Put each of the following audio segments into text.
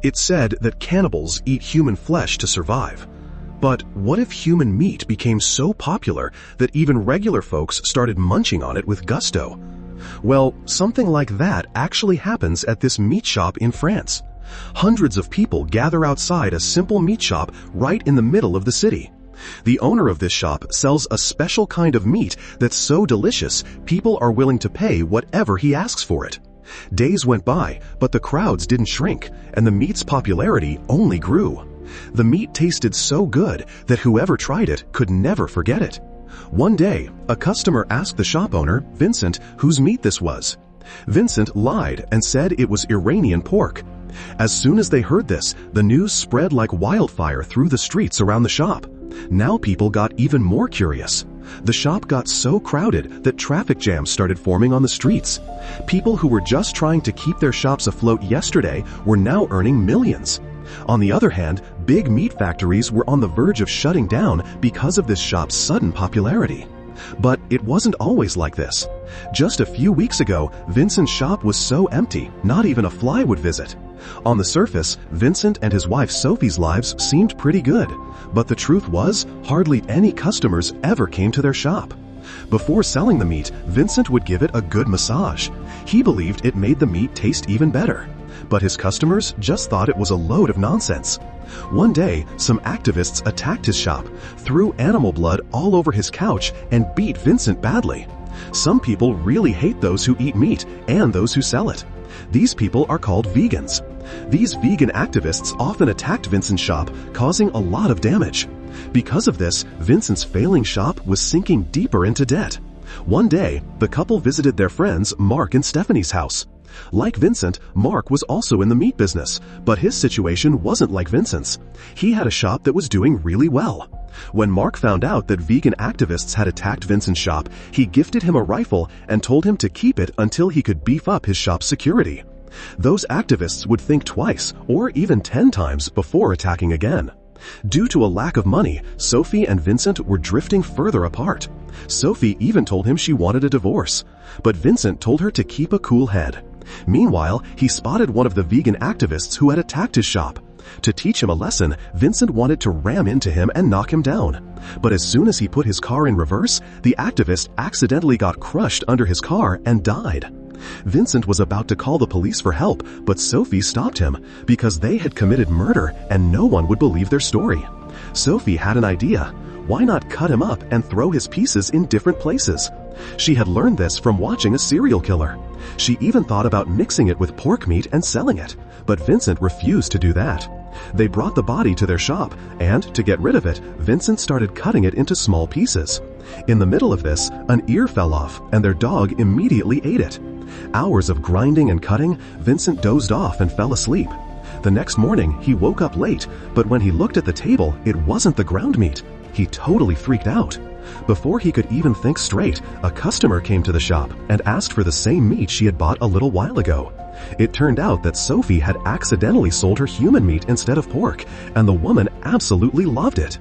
It's said that cannibals eat human flesh to survive. But what if human meat became so popular that even regular folks started munching on it with gusto? Well, something like that actually happens at this meat shop in France. Hundreds of people gather outside a simple meat shop right in the middle of the city. The owner of this shop sells a special kind of meat that's so delicious, people are willing to pay whatever he asks for it. Days went by, but the crowds didn't shrink, and the meat's popularity only grew. The meat tasted so good that whoever tried it could never forget it. One day, a customer asked the shop owner, Vincent, whose meat this was. Vincent lied and said it was Iranian pork. As soon as they heard this, the news spread like wildfire through the streets around the shop. Now people got even more curious. The shop got so crowded that traffic jams started forming on the streets. People who were just trying to keep their shops afloat yesterday were now earning millions. On the other hand, big meat factories were on the verge of shutting down because of this shop's sudden popularity. But it wasn't always like this. Just a few weeks ago, Vincent's shop was so empty, not even a fly would visit. On the surface, Vincent and his wife Sophie's lives seemed pretty good, but the truth was, hardly any customers ever came to their shop. Before selling the meat, Vincent would give it a good massage. He believed it made the meat taste even better. But his customers just thought it was a load of nonsense. One day, some activists attacked his shop, threw animal blood all over his couch, and beat Vincent badly. Some people really hate those who eat meat and those who sell it. These people are called vegans. These vegan activists often attacked Vincent's shop, causing a lot of damage. Because of this, Vincent's failing shop was sinking deeper into debt. One day, the couple visited their friends Mark and Stephanie's house. Like Vincent, Mark was also in the meat business, but his situation wasn't like Vincent's. He had a shop that was doing really well. When Mark found out that vegan activists had attacked Vincent's shop, he gifted him a rifle and told him to keep it until he could beef up his shop's security. Those activists would think twice, or even 10 times, before attacking again. Due to a lack of money, Sophie and Vincent were drifting further apart. Sophie even told him she wanted a divorce, but Vincent told her to keep a cool head. Meanwhile, he spotted one of the vegan activists who had attacked his shop. To teach him a lesson, Vincent wanted to ram into him and knock him down. But as soon as he put his car in reverse, the activist accidentally got crushed under his car and died. Vincent was about to call the police for help, but Sophie stopped him because they had committed murder and no one would believe their story. Sophie had an idea. Why not cut him up and throw his pieces in different places? She had learned this from watching a serial killer. She even thought about mixing it with pork meat and selling it, but Vincent refused to do that. They brought the body to their shop, and to get rid of it, Vincent started cutting it into small pieces. In the middle of this, an ear fell off, and their dog immediately ate it. Hours of grinding and cutting, Vincent dozed off and fell asleep. The next morning, he woke up late, but when he looked at the table, it wasn't the ground meat. He totally freaked out. Before he could even think straight, a customer came to the shop and asked for the same meat she had bought a little while ago. It turned out that Sophie had accidentally sold her human meat instead of pork, and the woman absolutely loved it.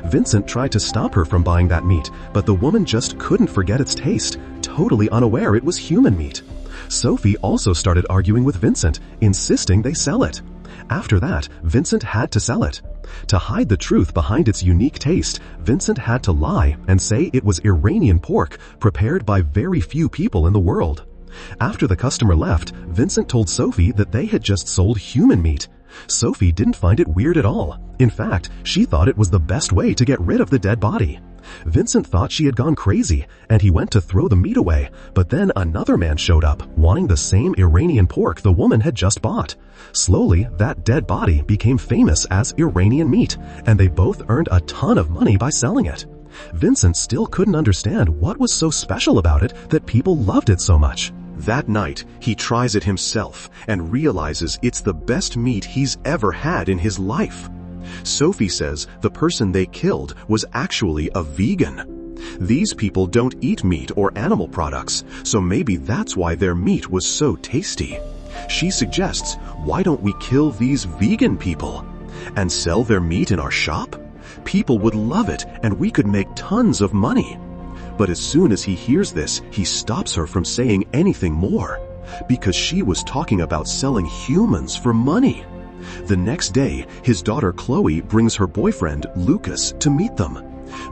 Vincent tried to stop her from buying that meat, but the woman just couldn't forget its taste, totally unaware it was human meat. Sophie also started arguing with Vincent, insisting they sell it. After that, Vincent had to sell it. To hide the truth behind its unique taste, Vincent had to lie and say it was Iranian pork prepared by very few people in the world. After the customer left, Vincent told Sophie that they had just sold human meat. Sophie didn't find it weird at all. In fact, she thought it was the best way to get rid of the dead body. Vincent thought she had gone crazy, and he went to throw the meat away, but then another man showed up, wanting the same Iranian pork the woman had just bought. Slowly, that dead body became famous as Iranian meat, and they both earned a ton of money by selling it. Vincent still couldn't understand what was so special about it that people loved it so much. That night, he tries it himself and realizes it's the best meat he's ever had in his life. Sophie says the person they killed was actually a vegan. These people don't eat meat or animal products, so maybe that's why their meat was so tasty. She suggests, why don't we kill these vegan people and sell their meat in our shop? People would love it and we could make tons of money. But as soon as he hears this, he stops her from saying anything more, because she was talking about selling humans for money. The next day, his daughter Chloe brings her boyfriend, Lucas, to meet them.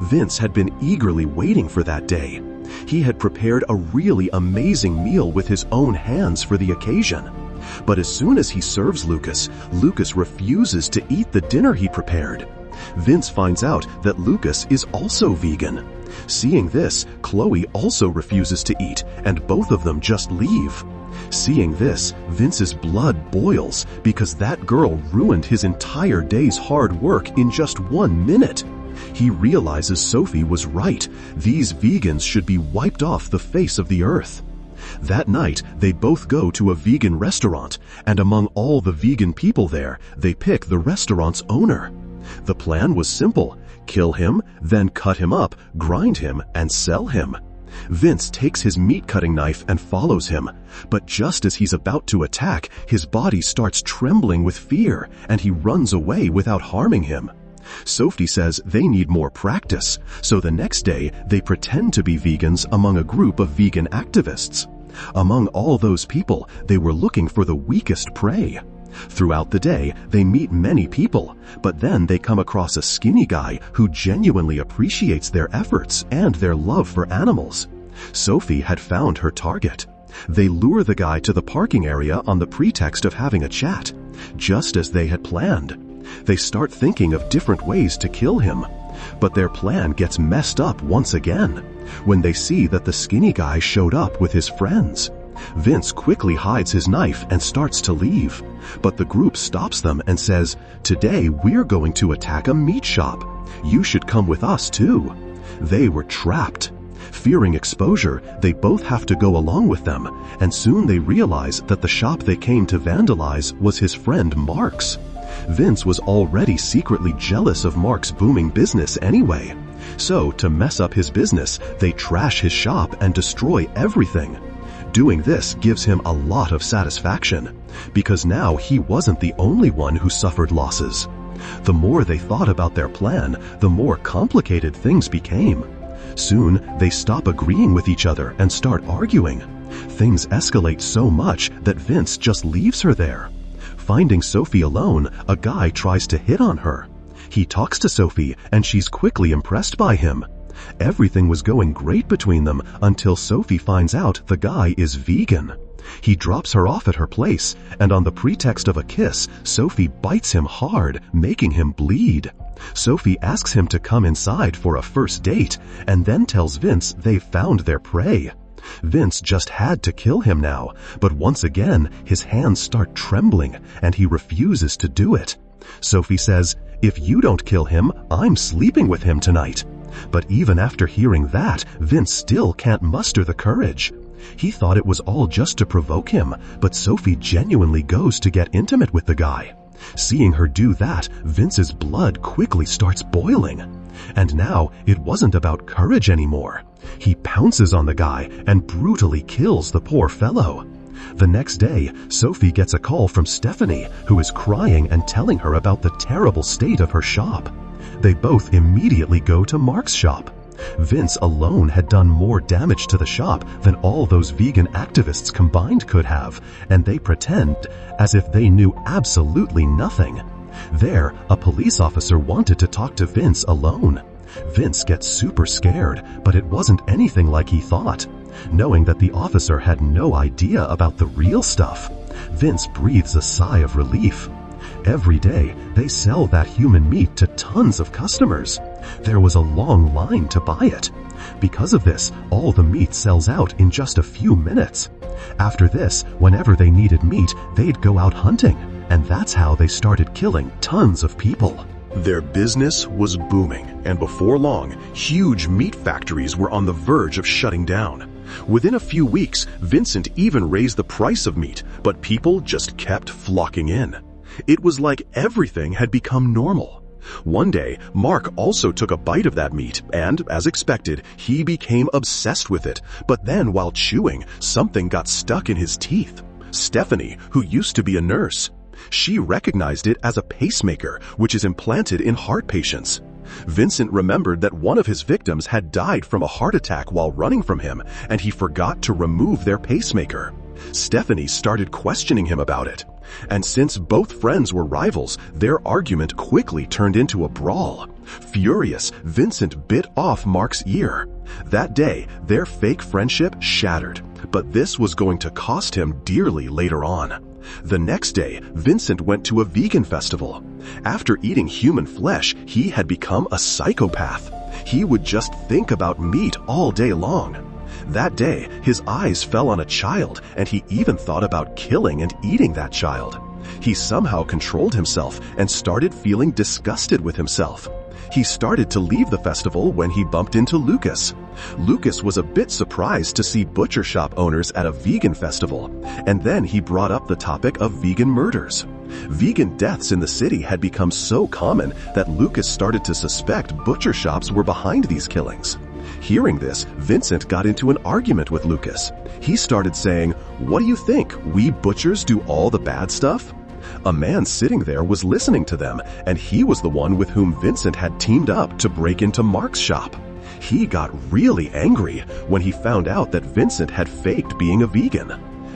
Vince had been eagerly waiting for that day. He had prepared a really amazing meal with his own hands for the occasion. But as soon as he serves Lucas, Lucas refuses to eat the dinner he prepared. Vince finds out that Lucas is also vegan. Seeing this, Chloe also refuses to eat, and both of them just leave. Seeing this, Vince's blood boils because that girl ruined his entire day's hard work in just 1 minute. He realizes Sophie was right. These vegans should be wiped off the face of the earth. That night, they both go to a vegan restaurant, and among all the vegan people there, they pick the restaurant's owner. The plan was simple: kill him, then cut him up, grind him, and sell him. Vince takes his meat-cutting knife and follows him, but just as he's about to attack, his body starts trembling with fear, and he runs away without harming him. Sophie says they need more practice, so the next day they pretend to be vegans among a group of vegan activists. Among all those people, they were looking for the weakest prey. Throughout the day, they meet many people, but then they come across a skinny guy who genuinely appreciates their efforts and their love for animals. Sophie had found her target. They lure the guy to the parking area on the pretext of having a chat, just as they had planned. They start thinking of different ways to kill him, but their plan gets messed up once again when they see that the skinny guy showed up with his friends. Vince quickly hides his knife and starts to leave, but the group stops them and says, "Today we're going to attack a meat shop. You should come with us too." They were trapped. Fearing exposure, they both have to go along with them, and soon they realize that the shop they came to vandalize was his friend Mark's. Vince was already secretly jealous of Mark's booming business anyway. So, to mess up his business, they trash his shop and destroy everything. Doing this gives him a lot of satisfaction, because now he wasn't the only one who suffered losses. The more they thought about their plan, the more complicated things became. Soon, they stop agreeing with each other and start arguing. Things escalate so much that Vince just leaves her there. Finding Sophie alone, a guy tries to hit on her. He talks to Sophie, and she's quickly impressed by him. Everything was going great between them until Sophie finds out the guy is vegan. He drops her off at her place, and on the pretext of a kiss, Sophie bites him hard, making him bleed. Sophie asks him to come inside for a first date, and then tells Vince they've found their prey. Vince just had to kill him now, but once again, his hands start trembling, and he refuses to do it. Sophie says, "If you don't kill him, I'm sleeping with him tonight." But even after hearing that, Vince still can't muster the courage. He thought it was all just to provoke him, but Sophie genuinely goes to get intimate with the guy. Seeing her do that, Vince's blood quickly starts boiling. And now, it wasn't about courage anymore. He pounces on the guy and brutally kills the poor fellow. The next day, Sophie gets a call from Stephanie, who is crying and telling her about the terrible state of her shop. They both immediately go to Mark's shop. Vince alone had done more damage to the shop than all those vegan activists combined could have, and they pretend as if they knew absolutely nothing. There, a police officer wanted to talk to Vince alone. Vince gets super scared, but it wasn't anything like he thought. Knowing that the officer had no idea about the real stuff, Vince breathes a sigh of relief. Every day, they sell that human meat to tons of customers. There was a long line to buy it. Because of this, all the meat sells out in just a few minutes. After this, whenever they needed meat, they'd go out hunting, and that's how they started killing tons of people. Their business was booming, and before long, huge meat factories were on the verge of shutting down. Within a few weeks, Vincent even raised the price of meat, but people just kept flocking in. It was like everything had become normal. One day, Mark also took a bite of that meat, and, as expected, he became obsessed with it. But then, while chewing, something got stuck in his teeth. Stephanie, who used to be a nurse, she recognized it as a pacemaker, which is implanted in heart patients. Vincent remembered that one of his victims had died from a heart attack while running from him, and he forgot to remove their pacemaker. Stephanie started questioning him about it. And since both friends were rivals, their argument quickly turned into a brawl. Furious, Vincent bit off Mark's ear. That day, their fake friendship shattered, but this was going to cost him dearly later on. The next day, Vincent went to a vegan festival. After eating human flesh, he had become a psychopath. He would just think about meat all day long. That day, his eyes fell on a child, and he even thought about killing and eating that child. He somehow controlled himself and started feeling disgusted with himself. He started to leave the festival when he bumped into Lucas. Lucas was a bit surprised to see butcher shop owners at a vegan festival, and then he brought up the topic of vegan murders. Vegan deaths in the city had become so common that Lucas started to suspect butcher shops were behind these killings. Hearing this, Vincent got into an argument with Lucas. He started saying, "What do you think? We butchers do all the bad stuff?" A man sitting there was listening to them, and he was the one with whom Vincent had teamed up to break into Mark's shop. He got really angry when he found out that Vincent had faked being a vegan.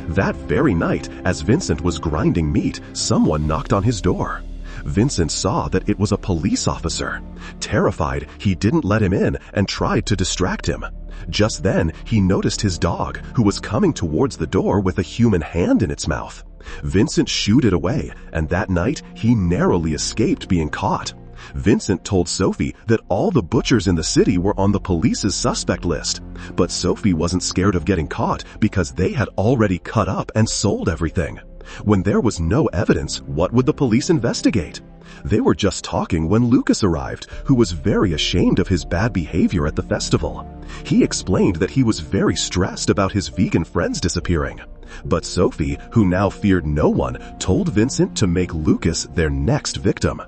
That very night, as Vincent was grinding meat, someone knocked on his door. Vincent saw that it was a police officer. Terrified, he didn't let him in and tried to distract him. Just then, he noticed his dog, who was coming towards the door with a human hand in its mouth. Vincent shooed it away, and that night, he narrowly escaped being caught. Vincent told Sophie that all the butchers in the city were on the police's suspect list, but Sophie wasn't scared of getting caught because they had already cut up and sold everything. When there was no evidence, what would the police investigate? They were just talking when Lucas arrived, who was very ashamed of his bad behavior at the festival. He explained that he was very stressed about his vegan friends disappearing. But Sophie, who now feared no one, told Vincent to make Lucas their next victim.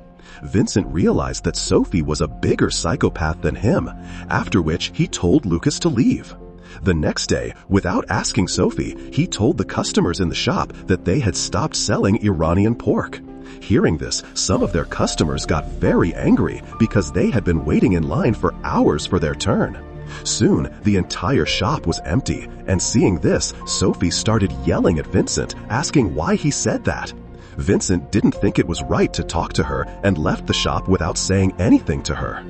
Vincent realized that Sophie was a bigger psychopath than him, after which he told Lucas to leave. The next day, without asking Sophie, he told the customers in the shop that they had stopped selling Iranian pork. Hearing this, some of their customers got very angry because they had been waiting in line for hours for their turn. Soon, the entire shop was empty, and seeing this, Sophie started yelling at Vincent, asking why he said that. Vincent didn't think it was right to talk to her and left the shop without saying anything to her.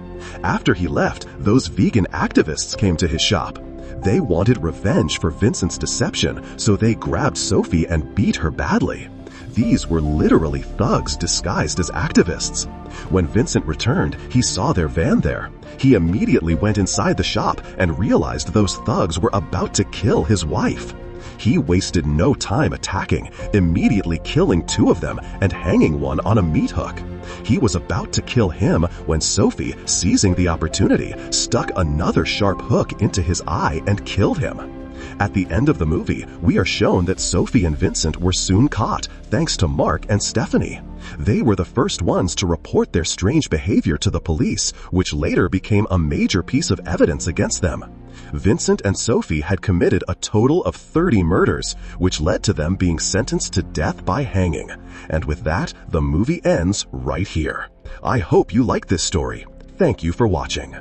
After he left, those vegan activists came to his shop. They wanted revenge for Vincent's deception, so they grabbed Sophie and beat her badly. These were literally thugs disguised as activists. When Vincent returned, he saw their van there. He immediately went inside the shop and realized those thugs were about to kill his wife. He wasted no time attacking, immediately killing two of them and hanging one on a meat hook. He was about to kill him when Sophie, seizing the opportunity, stuck another sharp hook into his eye and killed him. At the end of the movie, we are shown that Sophie and Vincent were soon caught, thanks to Mark and Stephanie. They were the first ones to report their strange behavior to the police, which later became a major piece of evidence against them. Vincent and Sophie had committed a total of 30 murders, which led to them being sentenced to death by hanging. And with that, the movie ends right here. I hope you like this story. Thank you for watching.